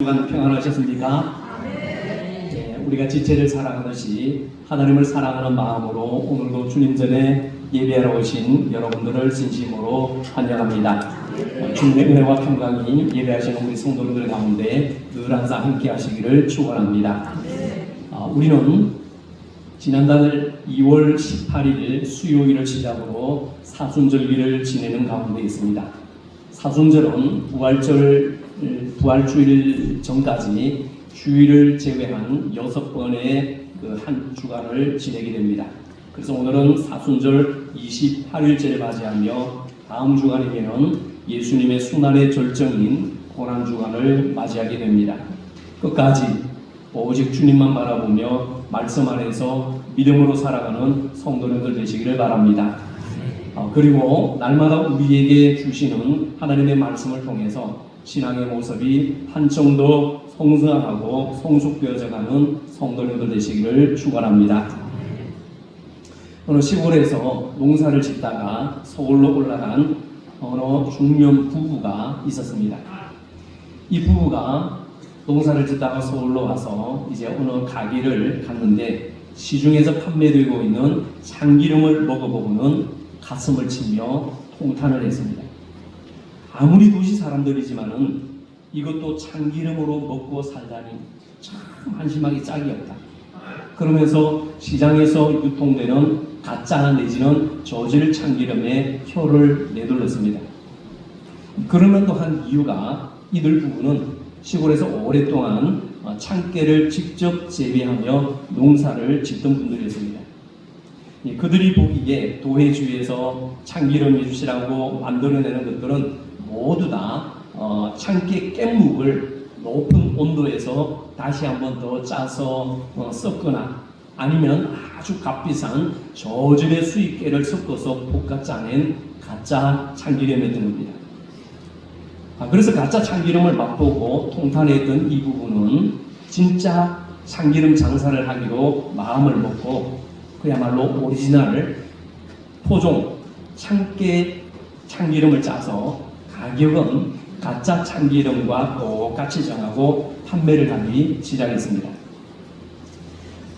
평안하셨습니까? 네, 우리가 지체를 사랑하듯이 하나님을 사랑하는 마음으로 오늘도 주님 전에 예배하러 오신 여러분들을 진심으로 환영합니다. 주님의 은혜와 평강이 예배하시는 우리 성도들 가운데 늘 항상 함께 하시기를 축원합니다. 우리는 지난달 2월 18일 수요일을 시작으로 사순절기를 지내는 가운데 있습니다. 사순절은 부활주일 전까지 주일을 제외한 6번의 한 주간을 지내게 됩니다. 그래서 오늘은 사순절 28일째를 맞이하며 다음 주간에는 예수님의 순환의 절정인 고난주간을 맞이하게 됩니다. 끝까지 오직 주님만 바라보며 말씀 안에서 믿음으로 살아가는 성도님들 되시기를 바랍니다. 그리고 날마다 우리에게 주시는 하나님의 말씀을 통해서 신앙의 모습이 한층 더 성장하고 성숙되어져가는 성도님들 되시기를 축원합니다. 어느 시골에서 농사를 짓다가 서울로 올라간 어느 중년 부부가 있었습니다. 이 부부가 농사를 짓다가 서울로 와서 이제 어느 가게를 갔는데 시중에서 판매되고 있는 참기름을 먹어보고는 가슴을 치며 통탄을 했습니다. 아무리 도시 사람들이지만은 이것도 참기름으로 먹고 살다니 참 한심하기 짝이 없다. 그러면서 시장에서 유통되는 가짜 내지는 저질 참기름에 혀를 내둘렀습니다. 그러는 또한 이유가 이들 부부는 시골에서 오랫동안 참깨를 직접 재배하며 농사를 짓던 분들이었습니다. 그들이 보기에 도회주에서 참기름 유시라고 만들어내는 것들은 모두 다 참깨 깻묵을 높은 온도에서 다시 한번 더 짜서 섞거나 아니면 아주 값비싼 저질의 수입깨를 섞어서 볶아 짜낸 가짜 참기름이었던 겁니다. 그래서 가짜 참기름을 맛보고 통탄했던 이 부분은 진짜 참기름 장사를 하기로 마음을 먹고 그야말로 오리지널 토종 참깨 참기름을 짜서 가격은 가짜 참기름과 똑같이 정하고 판매를 하기 시작했습니다.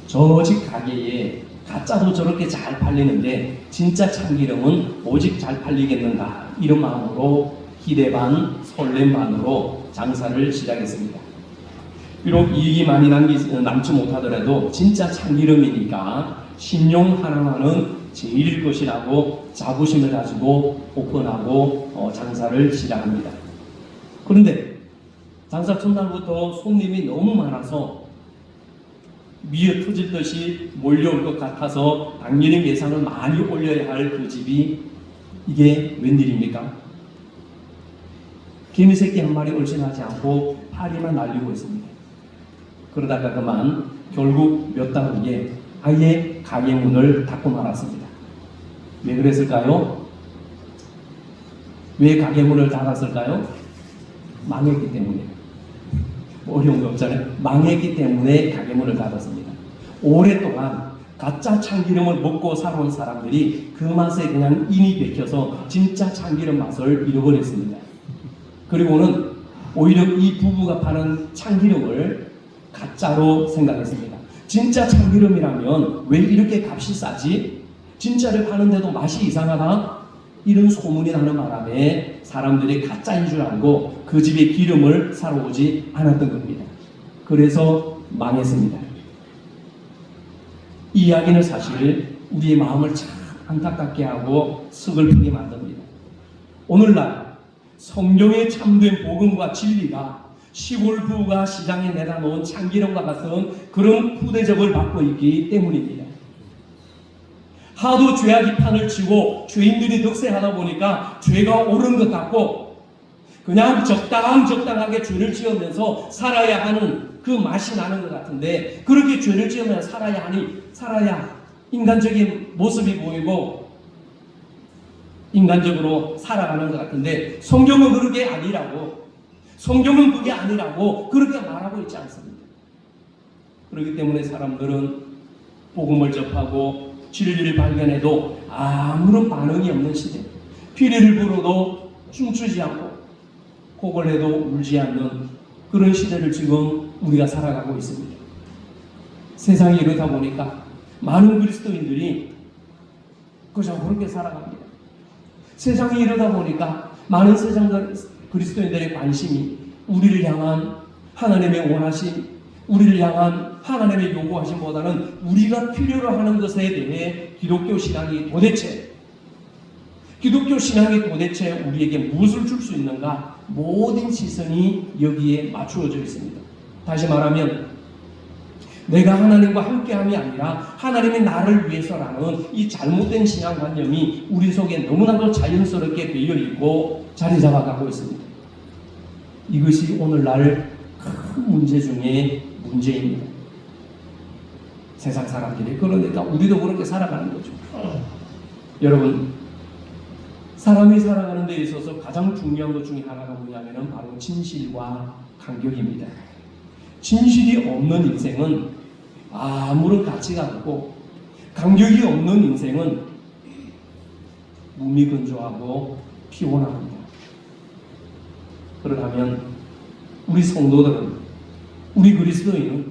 저 집 가게에 가짜도 저렇게 잘 팔리는데 진짜 참기름은 오직 잘 팔리겠는가 이런 마음으로 기대 반 설렘 반으로 장사를 시작했습니다. 비록 이익이 많이 남지 못하더라도 진짜 참기름이니까 신용 하나만은 제일일 것이라고 자부심을 가지고 오픈하고 장사를 시작합니다. 그런데 장사 첫날부터 손님이 너무 많아서 미어 터질 듯이 몰려올 것 같아서 당연히 예상을 많이 올려야 할 그 집이 이게 웬일입니까? 개미새끼 한 마리 얼씬하지 않고 파리만 날리고 있습니다. 그러다가 그만 결국 몇 달 후에 아예 가게 문을 닫고 말았습니다. 왜 그랬을까요? 왜 가게 문을 닫았을까요? 망했기 때문에. 어려운 거 없잖아요. 망했기 때문에 가게 문을 닫았습니다. 오랫동안 가짜 참기름을 먹고 살아온 사람들이 그 맛에 그냥 인이 베껴서 진짜 참기름 맛을 잃어버렸습니다. 그리고는 오히려 이 부부가 파는 참기름을 가짜로 생각했습니다. 진짜 참기름이라면 왜 이렇게 값이 싸지? 진짜를 파는데도 맛이 이상하다? 이런 소문이 나는 바람에 사람들이 가짜인 줄 알고 그 집에 기름을 사러 오지 않았던 겁니다. 그래서 망했습니다. 이 이야기는 사실 우리의 마음을 참 안타깝게 하고 서글프게 만듭니다. 오늘날 성경에 참된 복음과 진리가 시골 부부가 시장에 내다 놓은 참기름과 같은 그런 후대접을 받고 있기 때문입니다. 하도 죄악이 판을 치고 죄인들이 득세하다 보니까 죄가 옳은 것 같고 그냥 적당하게 죄를 지으면서 살아야 하는 그 맛이 나는 것 같은데 그렇게 죄를 지으면 살아야 인간적인 모습이 보이고 인간적으로 살아가는 것 같은데 성경은 그게 아니라고 그렇게 말하고 있지 않습니다. 그렇기 때문에 사람들은 복음을 접하고 진리를 발견해도 아무런 반응이 없는 시대, 피리를 불어도 춤추지 않고 곡을 해도 울지 않는 그런 시대를 지금 우리가 살아가고 있습니다. 세상이 이러다 보니까 많은 그리스도인들이 그저 그렇게 살아갑니다. 세상이 이러다 보니까 많은 세상 그리스도인들의 관심이 우리를 향한 하나님의 원하심, 우리를 향한 하나님의 요구하심보다는 우리가 필요로 하는 것에 대해 기독교 신앙이 도대체 우리에게 무엇을 줄 수 있는가? 모든 시선이 여기에 맞추어져 있습니다. 다시 말하면 내가 하나님과 함께함이 아니라 하나님이 나를 위해서라는 이 잘못된 신앙관념이 우리 속에 너무나도 자연스럽게 배어있고 자리 잡아가고 있습니다. 이것이 오늘날 큰 문제 중에 문제입니다. 세상 사람들이 그러니까 우리도 그렇게 살아가는 거죠. 여러분, 사람이 살아가는 데 있어서 가장 중요한 것 중에 하나가 뭐냐면 바로 진실과 간격입니다. 진실이 없는 인생은 아무런 가치가 없고, 간격이 없는 인생은 무미건조하고 피곤합니다. 그러면 우리 성도들은, 우리 그리스도인은,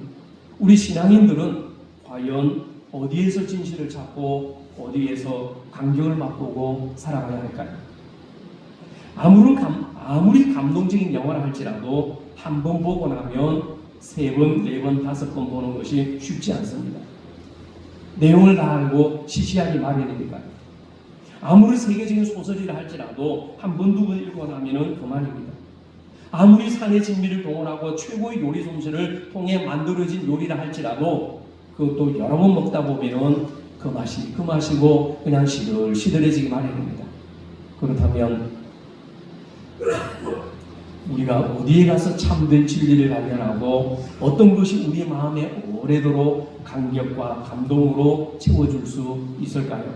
우리 신앙인들은 과연 어디에서 진실을 찾고 어디에서 간격을 맛보고 살아가야 할까요? 아무리 감동적인 영화를 할지라도 한 번 보고 나면 3번, 4번, 5번 보는 것이 쉽지 않습니다. 내용을 다 알고 시시하기 마련이니까요. 아무리 세계적인 소설이라 할지라도 한 번, 2번 읽고 나면 그만입니다. 아무리 산의 진미를 동원하고 최고의 요리 솜씨를 통해 만들어진 요리라 할지라도 그것도 여러 번 먹다 보면 그 맛이고 그냥 시들해지기 마련입니다. 그렇다면 우리가 어디에 가서 참된 진리를 발견하고 어떤 것이 우리 마음에 오래도록 감격과 감동으로 채워줄 수 있을까요?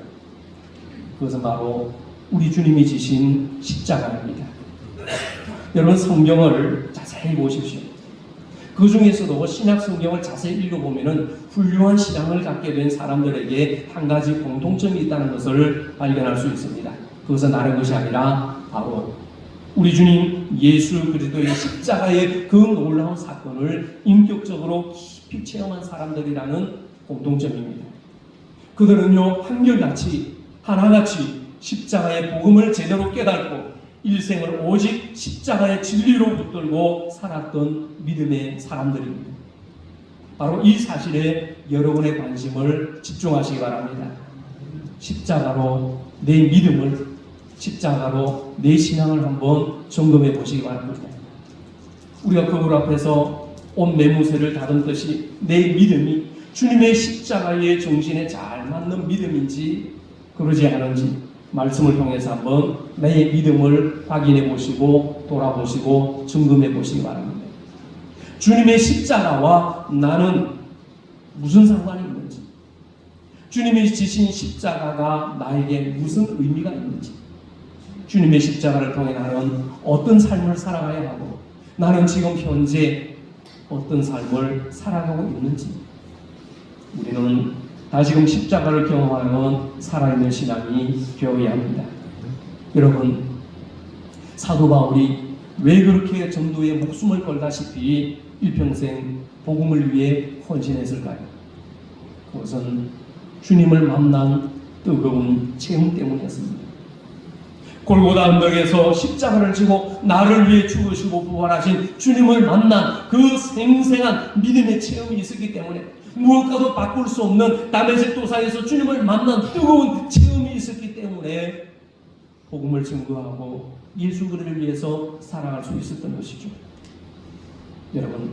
그것은 바로 우리 주님이 지신 십자가입니다. 여러분, 성경을 자세히 보십시오. 그 중에서도 신약 성경을 자세히 읽어보면 훌륭한 신앙을 갖게 된 사람들에게 한 가지 공통점이 있다는 것을 발견할 수 있습니다. 그것은 다른 것이 아니라 바로 우리 주님 예수 그리스도의 십자가의 그 놀라운 사건을 인격적으로 깊이 체험한 사람들이라는 공통점입니다. 그들은요, 한결같이 하나같이 십자가의 복음을 제대로 깨닫고 일생을 오직 십자가의 진리로 붙들고 살았던 믿음의 사람들입니다. 바로 이 사실에 여러분의 관심을 집중하시기 바랍니다. 십자가로 내 믿음을, 십자가로 내 신앙을 한번 점검해 보시기 바랍니다. 우리가 거울 앞에서 옷 매무새를 다듬듯이 내 믿음이 주님의 십자가의 정신에 잘 맞는 믿음인지 그러지 않은지 말씀을 통해서 한번 내 믿음을 확인해 보시고 돌아보시고 점검해 보시기 바랍니다. 주님의 십자가와 나는 무슨 상관이 있는지, 주님이 지신 십자가가 나에게 무슨 의미가 있는지, 주님의 십자가를 통해 나는 어떤 삶을 살아가야 하고 나는 지금 현재 어떤 삶을 살아가고 있는지, 우리는 다시금 십자가를 경험하는 살아있는 신앙이 되어야 합니다. 여러분, 사도 바울이 왜 그렇게 전도에 목숨을 걸다시피 일평생 복음을 위해 헌신했을까요? 그것은 주님을 만난 뜨거운 체험 때문이었습니다. 골고다 언덕에서 십자가를 지고 나를 위해 죽으시고 부활하신 주님을 만난 그 생생한 믿음의 체험이 있었기 때문에, 무엇과도 바꿀 수 없는 다메섹 도사에서 주님을 만난 뜨거운 체험이 있었기 때문에 복음을 증거하고 예수 그리스도를 위해서 살아갈 수 있었던 것이죠. 여러분,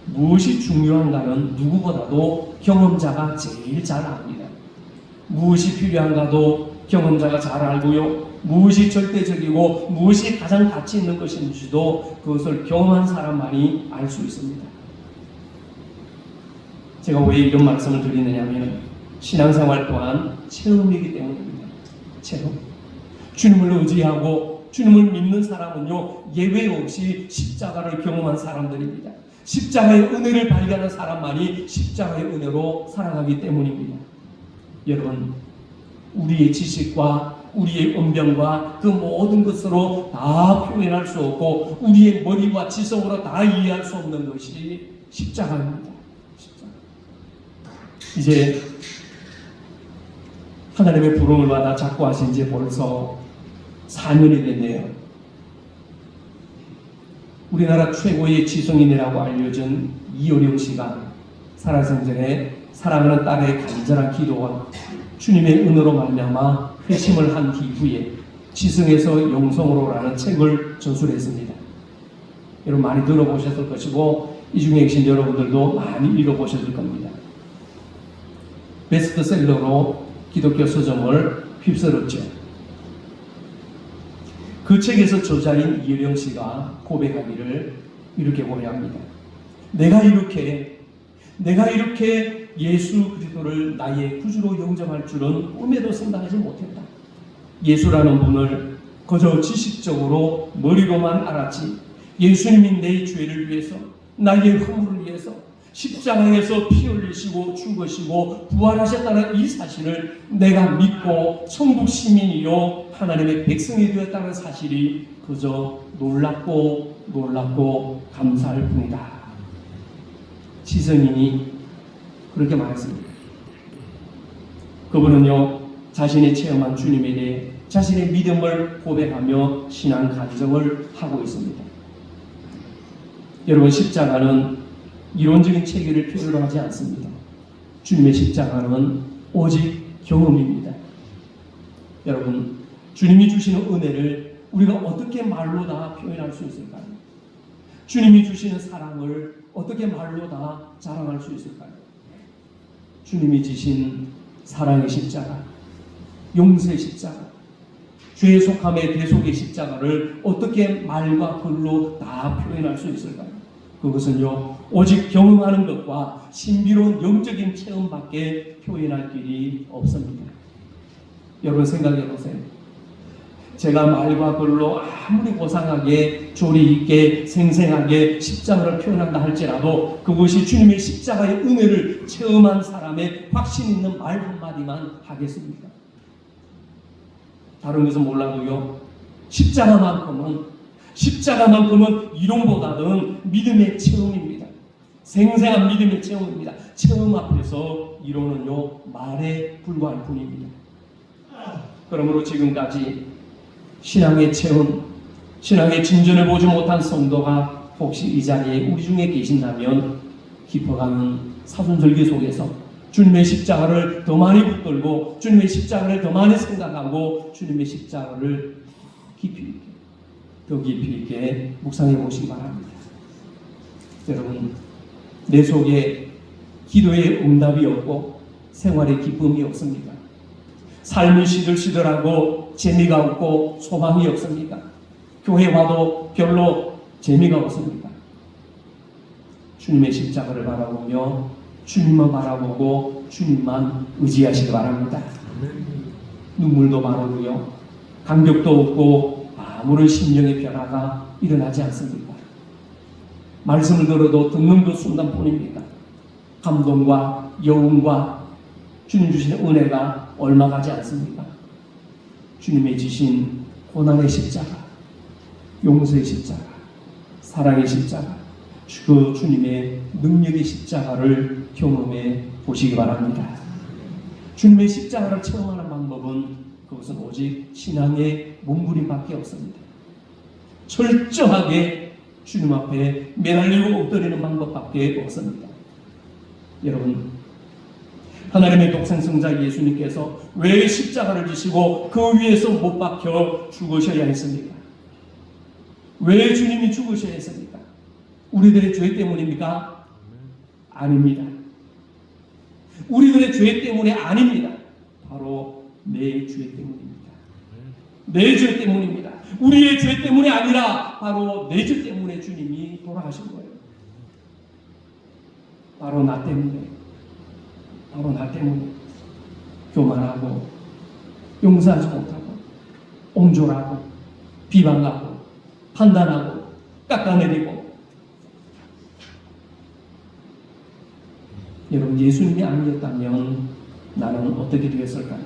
무엇이 중요한가는 누구보다도 경험자가 제일 잘 압니다. 무엇이 필요한가도 경험자가 잘 알고요, 무엇이 절대적이고 무엇이 가장 가치 있는 것인지도 그것을 경험한 사람만이 알 수 있습니다. 제가 왜 이런 말씀을 드리느냐 하면 신앙생활 또한 체험이기 때문입니다. 체험. 주님을 의지하고 주님을 믿는 사람은요, 예외 없이 십자가를 경험한 사람들입니다. 십자가의 은혜를 발견한 사람만이 십자가의 은혜로 살아가기 때문입니다. 여러분, 우리의 지식과 우리의 은병과 그 모든 것으로 다 표현할 수 없고 우리의 머리와 지성으로 다 이해할 수 없는 것이 십자가입니다. 십자가. 이제 하나님의 부름을 받아 작고하신 지 벌써 4년이 됐네요. 우리나라 최고의 지성인이라고 알려진 이효령 씨가 살아생전에 사랑하는 딸의 간절한 기도와 주님의 은혜로 말미암아 회심을 한 이후에 지성에서 영성으로라는 책을 전술했습니다. 여러분 많이 들어보셨을 것이고 이 중에 계신 여러분들도 많이 읽어보셨을 겁니다. 베스트셀러로 기독교 서점을 휩쓸었죠. 그 책에서 저자인 이효령 씨가 고백하기를 이렇게 고백합니다. 내가 이렇게 예수 그리스도를 나의 구주로 영접할 줄은 꿈에도 생각하지 못했다. 예수라는 분을 그저 지식적으로 머리로만 알았지 예수님이 내 죄를 위해서 나의 허물을 위해서 십자가에서 피 흘리시고 죽으시고 부활하셨다는 이 사실을 내가 믿고 천국 시민이요 하나님의 백성이 되었다는 사실이 그저 놀랍고 감사할 뿐이다. 지성인이 그렇게 말했습니다. 그분은요 자신이 체험한 주님에 대해 자신의 믿음을 고백하며 신앙 간증을 하고 있습니다. 여러분 십자가는 이론적인 체계를 필요로 하지 않습니다. 주님의 십자가는 오직 경험입니다. 여러분 주님이 주시는 은혜를 우리가 어떻게 말로 다 표현할 수 있을까요? 주님이 주시는 사랑을 어떻게 말로 다 자랑할 수 있을까요? 주님이 지신 사랑의 십자가, 용서의 십자가, 죄의 속함의 대속의 십자가를 어떻게 말과 글로 다 표현할 수 있을까요? 그것은요 오직 경험하는 것과 신비로운 영적인 체험밖에 표현할 길이 없습니다. 여러분 생각해 보세요. 제가 말과 글로 아무리 고상하게 조리 있게 생생하게 십자가를 표현한다 할지라도 그것이 주님의 십자가의 은혜를 체험한 사람의 확신 있는 말 한마디만 하겠습니까? 다른 것은 몰라도요 십자가만큼은 이론보다는 믿음의 체험입니다. 생생한 믿음의 체험입니다. 체험 앞에서 이론은요 말에 불과할 뿐입니다. 그러므로 지금까지 신앙의 체험, 신앙의 진전을 보지 못한 성도가 혹시 이 자리에 우리 중에 계신다면 깊어가는 사순절기 속에서 주님의 십자가를 더 많이 붙들고 주님의 십자가를 더 많이 생각하고 주님의 십자가를 더 깊이 있게 묵상해 보시기 바랍니다. 여러분 내 속에 기도의 응답이 없고 생활의 기쁨이 없습니까? 삶이 시들시들하고 재미가 없고 소망이 없습니까? 교회 와도 별로 재미가 없습니까? 주님의 십자가를 바라보며 주님만 바라보고 주님만 의지하시기 바랍니다. 눈물도 마르고요 감격도 없고 아무런 심령의 변화가 일어나지 않습니다. 말씀을 들어도 듣는 그 순간뿐입니다. 감동과 여운과 주님 주시는 은혜가 얼마 가지 않습니까? 주님의 지신 고난의 십자가, 용서의 십자가, 사랑의 십자가, 그 주님의 능력의 십자가를 경험해 보시기 바랍니다. 주님의 십자가를 체험하는 방법은 그것은 오직 신앙의 몸부림밖에 없습니다. 철저하게 주님 앞에 매달리고 엎드리는 방법밖에 없습니다. 여러분 하나님의 독생성자 예수님께서 왜 십자가를 지시고 그 위에서 못 박혀 죽으셔야 했습니까? 왜 주님이 죽으셔야 했습니까? 우리들의 죄 때문입니까? 아닙니다. 우리들의 죄 때문에 아닙니다. 바로 내 죄 때문입니다. 내 죄 때문입니다. 우리의 죄 때문이 아니라 바로 내 죄 때문에 주님이 돌아가신 거예요. 바로 나 때문에 교만하고 용서하지 못하고 옹졸하고 비방하고 판단하고 깎아내리고 여러분 예수님이 아니었다면 나는 어떻게 되었을까요?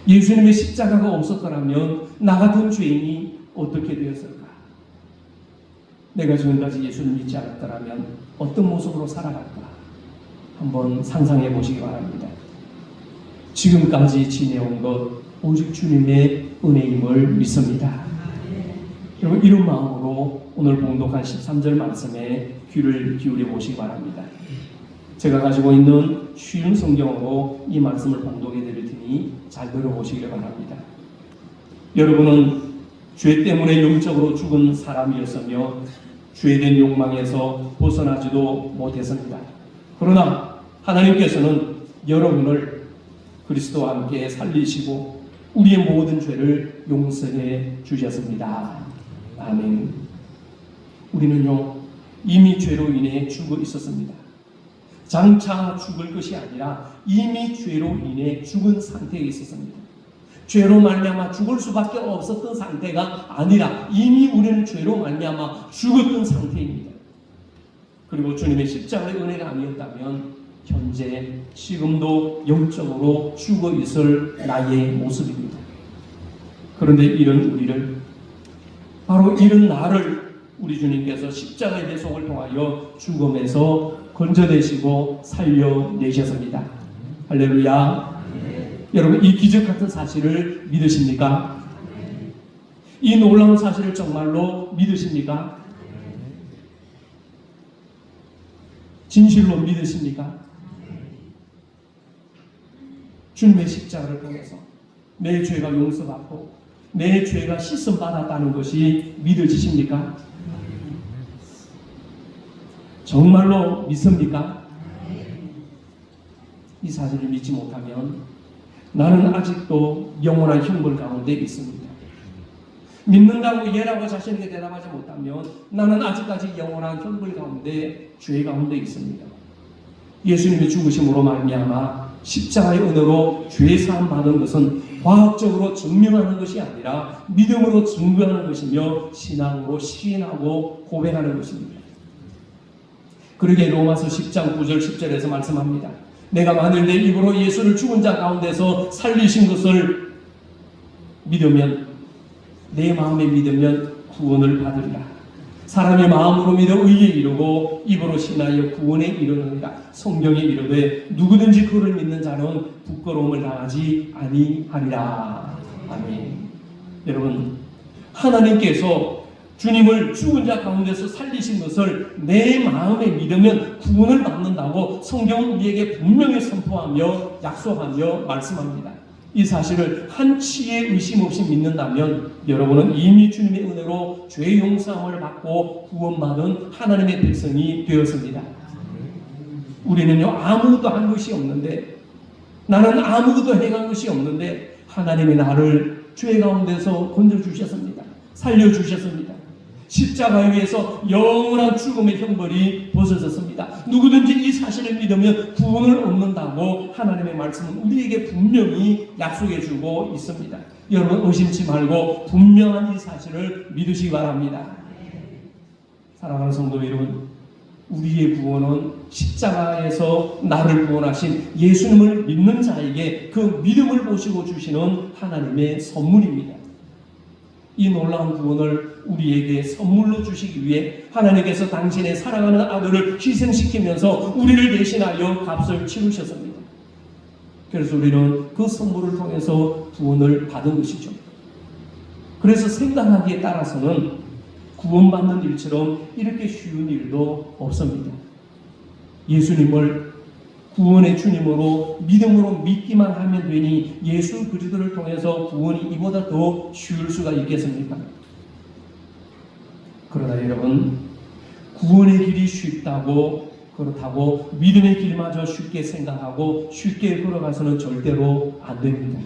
예수님의 십자가가 없었더라면 나 같은 죄인이 어떻게 되었을까? 내가 지금까지 예수를 믿지 않았더라면 어떤 모습으로 살아갈까? 한번 상상해 보시기 바랍니다. 지금까지 지내온 것 오직 주님의 은혜임을 믿습니다. 여러분, 이런 마음으로 오늘 봉독한 13절 말씀에 귀를 기울여 보시기 바랍니다. 제가 가지고 있는 쉬운 성경으로 이 말씀을 봉독해 드릴 테니 잘 들어보시기를 바랍니다. 여러분은 죄 때문에 영적으로 죽은 사람이었으며 죄된 욕망에서 벗어나지도 못했습니다. 그러나 하나님께서는 여러분을 그리스도와 함께 살리시고 우리의 모든 죄를 용서해 주셨습니다. 아멘. 우리는요, 이미 죄로 인해 죽어 있었습니다. 장차 죽을 것이 아니라 이미 죄로 인해 죽은 상태에 있었습니다. 죄로 말미암아 죽을 수밖에 없었던 상태가 아니라 이미 우리는 죄로 말미암아 죽었던 상태입니다. 그리고 주님의 십자가의 은혜가 아니었다면 현재 지금도 영적으로 죽어 있을 나의 모습입니다. 그런데 이런 우리를, 바로 이런 나를 우리 주님께서 십자가의 대속을 통하여 죽음에서 건져내시고 살려내셨습니다. 할렐루야. 여러분, 이 기적 같은 사실을 믿으십니까? 이 놀라운 사실을 정말로 믿으십니까? 진실로 믿으십니까? 주님의 십자가를 통해서 내 죄가 용서받고 내 죄가 씻음받았다는 것이 믿어지십니까? 정말로 믿습니까? 이 사실을 믿지 못하면 나는 아직도 영원한 형벌 가운데 있습니다. 믿는다고 예라고 자신에게 대답하지 못하면 나는 아직까지 영원한 형벌 가운데, 죄 가운데 있습니다. 예수님의 죽으심으로 말미암아 십자가의 은혜로 죄 사함 받은 것은 과학적으로 증명하는 것이 아니라 믿음으로 증거하는 것이며 신앙으로 시인하고 고백하는 것입니다. 그러기에 로마서 10장 9절 10절에서 말씀합니다. 내가 만일 내 입으로 예수를 죽은 자 가운데서 살리신 것을 믿으면, 내 마음에 믿으면 구원을 받으리라. 사람의 마음으로 믿어 의에 이르고 입으로 신하여 구원에 이르느니라. 성경에 이르되 누구든지 그를 믿는 자는 부끄러움을 당하지 아니하리라. 아멘. 여러분, 하나님께서 주님을 죽은 자 가운데서 살리신 것을 내 마음에 믿으면 구원을 받는다고 성경은 우리에게 분명히 선포하며 약속하며 말씀합니다. 이 사실을 한치의 의심 없이 믿는다면 여러분은 이미 주님의 은혜로 죄 용서함을 받고 구원받은 하나님의 백성이 되었습니다. 우리는요, 아무것도 한 것이 없는데, 나는 아무것도 해간 것이 없는데 하나님이 나를 죄 가운데서 건져주셨습니다. 살려주셨습니다. 십자가에 의해서 영원한 죽음의 형벌이 벗어졌습니다. 누구든지 이 사실을 믿으면 구원을 얻는다고 하나님의 말씀은 우리에게 분명히 약속해 주고 있습니다. 여러분, 의심치 말고 분명한 이 사실을 믿으시기 바랍니다. 사랑하는 성도 여러분, 우리의 구원은 십자가에서 나를 구원하신 예수님을 믿는 자에게 그 믿음을 보시고 주시는 하나님의 선물입니다. 이 놀라운 구원을 우리에게 선물로 주시기 위해 하나님께서 당신의 사랑하는 아들을 희생시키면서 우리를 대신하여 값을 치르셨습니다. 그래서 우리는 그 선물을 통해서 구원을 받은 것이죠. 그래서 생각하기에 따라서는 구원받는 일처럼 이렇게 쉬운 일도 없습니다. 예수님을 구원의 주님으로 믿음으로 믿기만 하면 되니 예수 그리스도를 통해서 구원이 이보다 더 쉬울 수가 있겠습니까? 그러나 여러분, 구원의 길이 쉽다고, 그렇다고 믿음의 길마저 쉽게 생각하고 쉽게 걸어가서는 절대로 안 됩니다.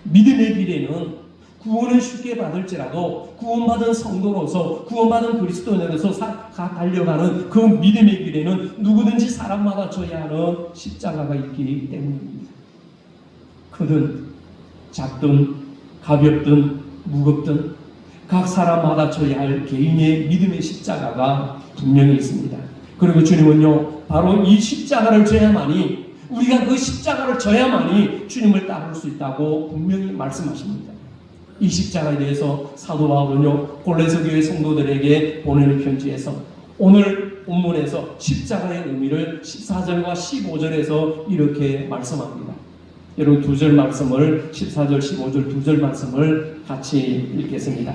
믿음의 길에는 구원을 쉽게 받을지라도 구원받은 성도로서, 구원받은 그리스도인으로서 달려가는 그 믿음의 길에는 누구든지 사람마다 져야 하는 십자가가 있기 때문입니다. 크든 작든 가볍든 무겁든 각 사람마다 져야 할 개인의 믿음의 십자가가 분명히 있습니다. 그리고 주님은요, 바로 이 십자가를 져야만이 우리가 그 십자가를 져야만이 주님을 따를 수 있다고 분명히 말씀하십니다. 이 십자가에 대해서 사도 바울은요, 골로새 교회 성도들에게 보내는 편지에서 오늘 본문에서 십자가의 의미를 14절과 15절에서 이렇게 말씀합니다. 여러분 두 절 말씀을 14절 15절 두 절 말씀을 같이 읽겠습니다.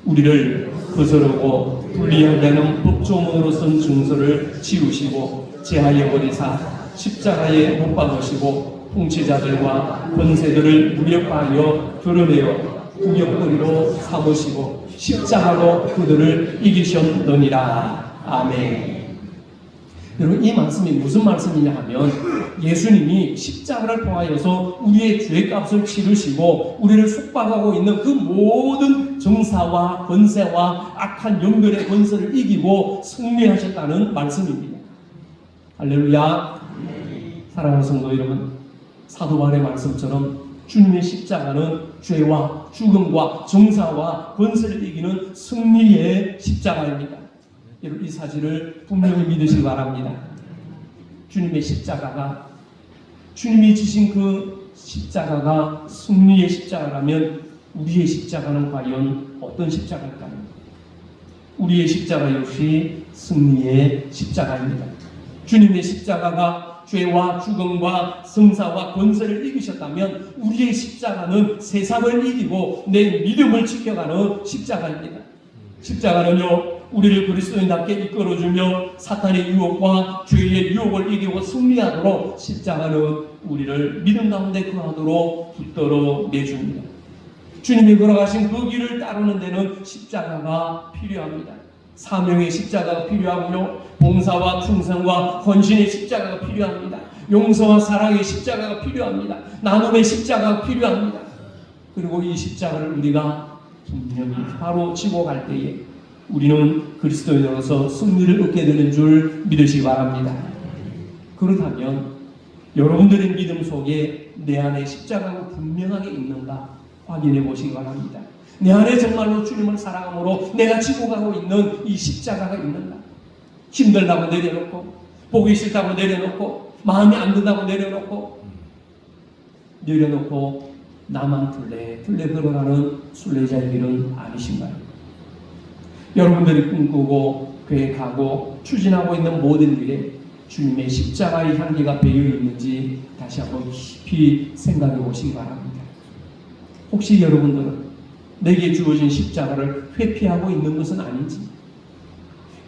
우리를 거스르고 불리하게 하는 법조문으로 쓴 증서를 지우시고 제하여 버리사 십자가에 못 박으시고 통치자들과 권세들을 무력하여 드러내어 구역거리로 삼으시고 십자가로 그들을 이기셨느니라. 아멘. 여러분 이 말씀이 무슨 말씀이냐 하면 예수님이 십자가를 통하여서 우리의 죄값을 치르시고 우리를 속박하고 있는 그 모든 정사와 권세와 악한 영들의 권세를 이기고 승리하셨다는 말씀입니다. 할렐루야. 사랑하는 성도 여러분, 사도 바울의 말씀처럼 주님의 십자가는 죄와 죽음과 정사와 권세를 이기는 승리의 십자가입니다. 여러분 이 사실을 분명히 믿으시기 바랍니다. 주님의 십자가가, 주님이 지신 그 십자가가 승리의 십자가라면 우리의 십자가는 과연 어떤 십자가일까요? 우리의 십자가 역시 승리의 십자가입니다. 주님의 십자가가 죄와 죽음과 성사와 권세를 이기셨다면 우리의 십자가는 세상을 이기고 내 믿음을 지켜가는 십자가입니다. 십자가는요, 우리를 그리스도인답게 이끌어주며 사탄의 유혹과 죄의 유혹을 이기고 승리하도록 십자가는 우리를 믿음 가운데 거하도록 붙들어 내줍니다. 주님이 걸어가신 그 길을 따르는 데는 십자가가 필요합니다. 사명의 십자가가 필요하고요, 봉사와 충성과 헌신의 십자가가 필요합니다. 용서와 사랑의 십자가가 필요합니다. 나눔의 십자가가 필요합니다. 그리고 이 십자가를 우리가 분명히 바로 지고 갈 때에 우리는 그리스도인으로서 승리를 얻게 되는 줄 믿으시기 바랍니다. 그렇다면 여러분들의 믿음 속에 내 안에 십자가가 분명하게 있는가 확인해 보시기 바랍니다. 내 안에 정말로 주님을 사랑함으로 내가 지고 가고 있는 이 십자가가 있는가? 힘들다고 내려놓고, 보기 싫다고 내려놓고, 마음에 안 든다고 내려놓고 나만 툴레 걸어가는 순례자의 길은 아니신가요? 여러분들이 꿈꾸고 계획하고 추진하고 있는 모든 일에 주님의 십자가의 향기가 배어 있는지 다시 한번 깊이 생각해 보시기 바랍니다. 혹시 여러분들은 내게 주어진 십자가를 회피하고 있는 것은 아닌지,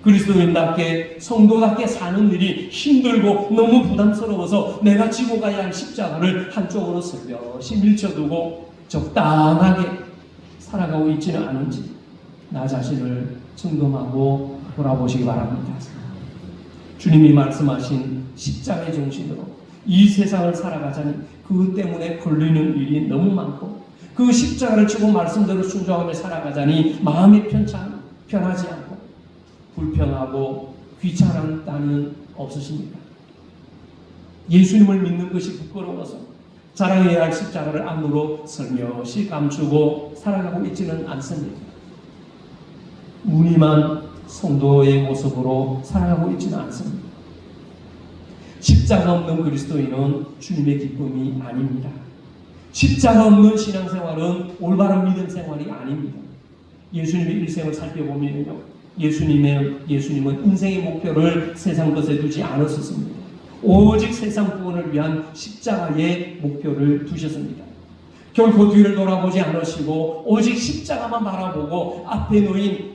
그리스도인답게 성도답게 사는 일이 힘들고 너무 부담스러워서 내가 지고 가야 할 십자가를 한쪽으로 슬며시 밀쳐두고 적당하게 살아가고 있지는 않은지 나 자신을 점검하고 돌아보시기 바랍니다. 주님이 말씀하신 십자가의 정신으로 이 세상을 살아가자니 그 때문에 걸리는 일이 너무 많고 그 십자가를 지고 말씀대로 순종하며 살아가자니 마음이 편하지 않고 불평하고 귀찮은 따는 없으십니까? 예수님을 믿는 것이 부끄러워서 자랑해야 할 십자가를 안으로 슬며시 감추고 살아가고 있지는 않습니다. 무늬만 성도의 모습으로 살아가고 있지는 않습니다. 십자가 없는 그리스도인은 주님의 기쁨이 아닙니다. 십자가 없는 신앙생활은 올바른 믿음 생활이 아닙니다. 예수님의 일생을 살펴보면요, 예수님은 인생의 목표를 세상 것에 두지 않으셨습니다. 오직 세상 구원을 위한 십자가의 목표를 두셨습니다. 결코 뒤를 돌아보지 않으시고 오직 십자가만 바라보고 앞에 놓인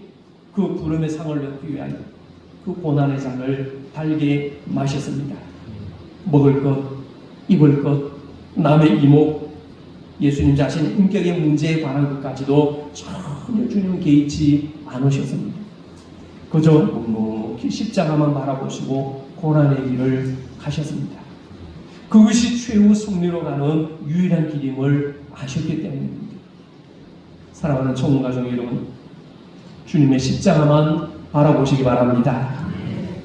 그 부름의 상을 얻기 위하여 그 고난의 잔을 달게 마셨습니다. 먹을 것, 입을 것, 남의 이목, 예수님 자신의 인격의 문제에 관한 것까지도 전혀 주님은 개의치 않으셨습니다. 그저 묵묵히 십자가만 바라보시고 고난의 길을 가셨습니다. 그것이 최후 승리로 가는 유일한 길임을 아셨기 때문입니다. 사랑하는 청혼가족 여러분, 주님의 십자가만 바라보시기 바랍니다.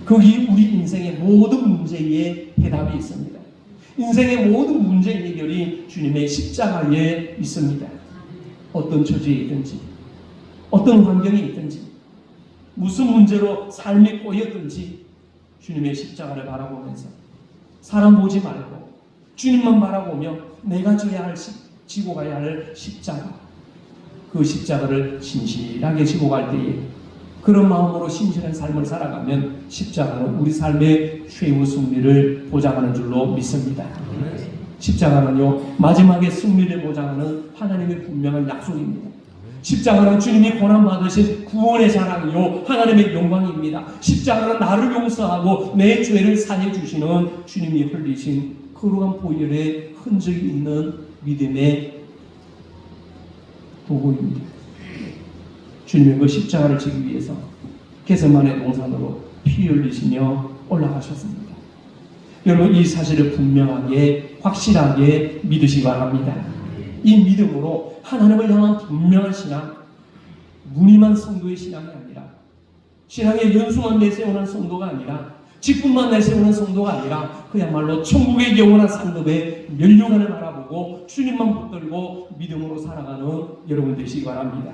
거기 우리 인생의 모든 문제에 해답이 있습니다. 인생의 모든 문제 해결이 주님의 십자가에 있습니다. 어떤 처지에 있든지, 어떤 환경에 있든지, 무슨 문제로 삶이 꼬였든지 주님의 십자가를 바라보면서 사람 보지 말고 주님만 바라보며 내가 지고 가야 할 십자가, 그 십자가를 신실하게 지고 갈 때에 그런 마음으로 신실한 삶을 살아가면 십자가는 우리 삶의 최후 승리를 보장하는 줄로 믿습니다. 십자가는요, 마지막에 승리를 보장하는 하나님의 분명한 약속입니다. 십자가는 주님이 고난받으신 구원의 자랑이요 하나님의 영광입니다. 십자가는 나를 용서하고 내 죄를 사해 주시는 주님이 흘리신 거룩한 보혈의 흔적이 있는 믿음의 도구입니다. 주님의 그 십자가를 지기 위해서 겟세마네 동산으로 피 흘리시며 올라가셨습니다. 여러분, 이 사실을 분명하게 확실하게 믿으시기 바랍니다. 이 믿음으로 하나님을 향한 분명한 신앙, 무늬만 성도의 신앙이 아니라, 신앙의 연수만 내세우는 성도가 아니라, 직분만 내세우는 성도가 아니라, 그야말로 천국의 영원한 상급의 면류관을 바라보고 주님만 붙들고 믿음으로 살아가는 여러분 되시기 바랍니다.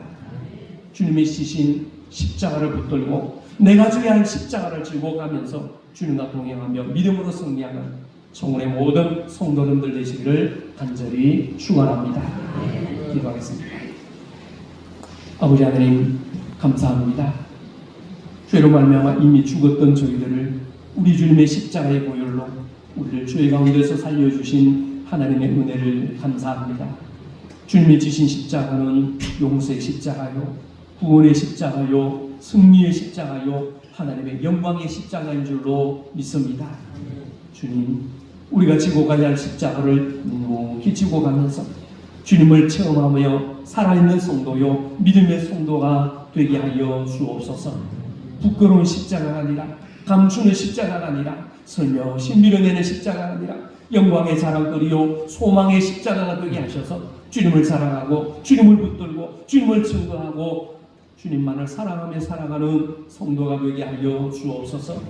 주님이 지신 십자가를 붙들고 내가 져야 할 십자가를 지고 가면서 주님과 동행하며 믿음으로 승리하는 성원의 모든 성도님들 되시기를 간절히 축원합니다. 기도하겠습니다. 아버지 하나님, 감사합니다. 죄로 말미암아 이미 죽었던 저희들을 우리 주님의 십자가의 보혈로 우리를 죄 가운데서 살려주신 하나님의 은혜를 감사합니다. 주님이 지신 십자가는 용서의 십자가요, 구원의 십자가요, 승리의 십자가요, 하나님의 영광의 십자가인 줄로 믿습니다. 주님, 우리가 지고 가야 할 십자가를 묵묵히 지고 가면서 주님을 체험하며 살아있는 성도요, 믿음의 성도가 되게 하여 주옵소서. 부끄러운 십자가가 아니라, 감추는 십자가가 아니라, 슬며시 밀어내는 십자가가 아니라 영광의 자랑거리요 소망의 십자가가 되게 하셔서 주님을 사랑하고 주님을 붙들고 주님을 증거하고 주님만을 사랑하며 살아가는 성도가 되게 하여 주옵소서.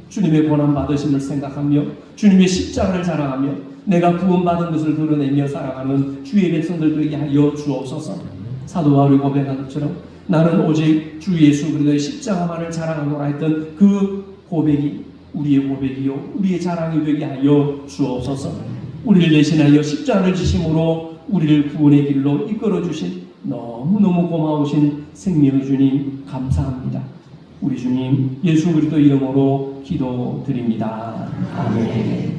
주님의 고난 받으심을 생각하며 주님의 십자가를 자랑하며 내가 구원받은 것을 드러내며 살아가는 주의 백성들 되게 하여 주옵소서. 사도 바울이 고백한 것처럼 나는 오직 주 예수 그리스도의 십자가만을 자랑하노라 했던 그 고백이 우리의 고백이요 우리의 자랑이 되게 하여 주옵소서. 우리를 대신하여 십자가를 지심으로 우리를 구원의 길로 이끌어 주신 너무너무 고마우신 생명의 주님 감사합니다. 우리 주님 예수 그리스도 이름으로 기도드립니다. 아멘.